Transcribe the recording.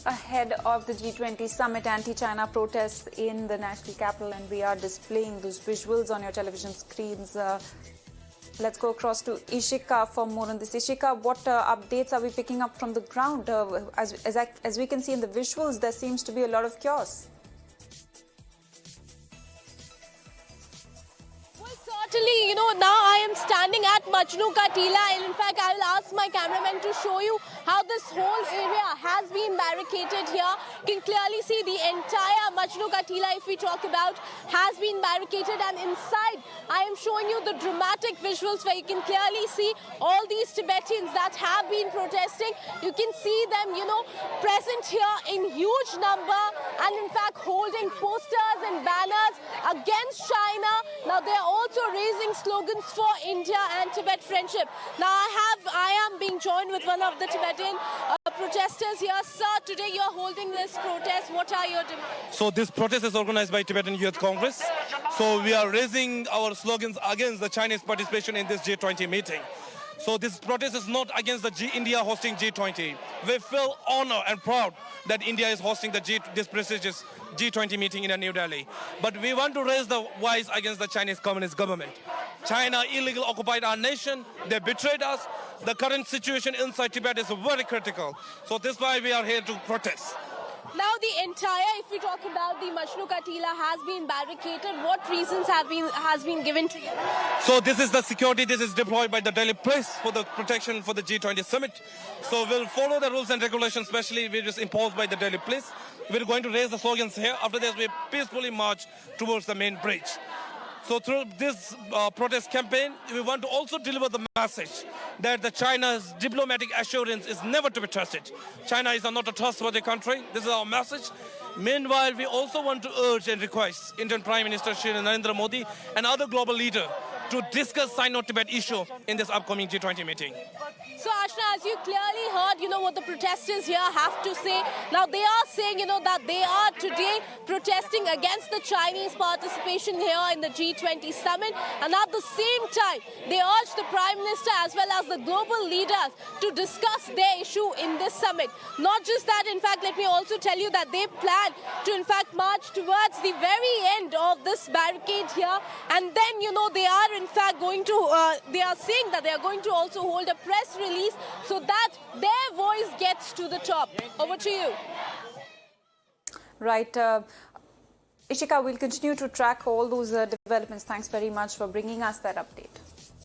Ahead of the G20 Summit, anti-China protests in the national capital, and we are displaying those visuals on your television screens. Let's go across to Ishika for more on this. Ishika, what updates are we picking up from the ground? As we can see in the visuals, there seems to be a lot of chaos. Certainly, now I am standing at Majnu Ka Tila, and in fact, I will ask my cameraman to show you how this whole area has been barricaded here. You can clearly see the entire Majnu Ka Tila, if we talk about, has been barricaded, and inside, I am showing you the dramatic visuals where you can clearly see all these Tibetans that have been protesting. You can see them, present here in huge number, and in fact, holding posters and banners against China. Now, they are also raising slogans for India and Tibet friendship. Now, I am being joined with one of the Tibetan protesters here. Sir, today you are holding this protest. What are your demands? So this protest is organized by Tibetan Youth Congress. So we are raising our slogans against the Chinese participation in this G20 meeting. So this protest is not against the India hosting G20. We feel honored and proud that India is hosting this prestigious G20 meeting in New Delhi. But we want to raise the voice against the Chinese Communist government. China illegally occupied our nation. They betrayed us. The current situation inside Tibet is very critical. So this is why we are here to protest. Now the entire, if we talk about the Majnu Ka Tila, has been barricaded. What reasons has been given to you? So this is the security. This is deployed by the Delhi police for the protection for the G20 Summit. So we'll follow the rules and regulations, especially which is imposed by the Delhi police. We're going to raise the slogans here. After this, we peacefully march towards the main bridge. So through this protest campaign, we want to also deliver the message that the China's diplomatic assurance is never to be trusted. China is not a trustworthy country. This is our message. Meanwhile, we also want to urge and request Indian Prime Minister Shri Narendra Modi and other global leaders to discuss Sino-Tibet issue in this upcoming G20 meeting. So, Ashna, as you clearly heard, what the protesters here have to say. Now, they are saying, that they are today protesting against the Chinese participation here in the G20 Summit. And at the same time, they urge the Prime Minister as well as the global leaders to discuss their issue in this summit. Not just that, in fact, let me also tell you that they plan to, in fact, march towards the very end of this barricade here. And then, they are, in fact, going to, they are saying that they are going to also hold a press release so that their voice gets to the top. Over to you. Right. Ishika, we'll continue to track all those developments. Thanks very much for bringing us that update.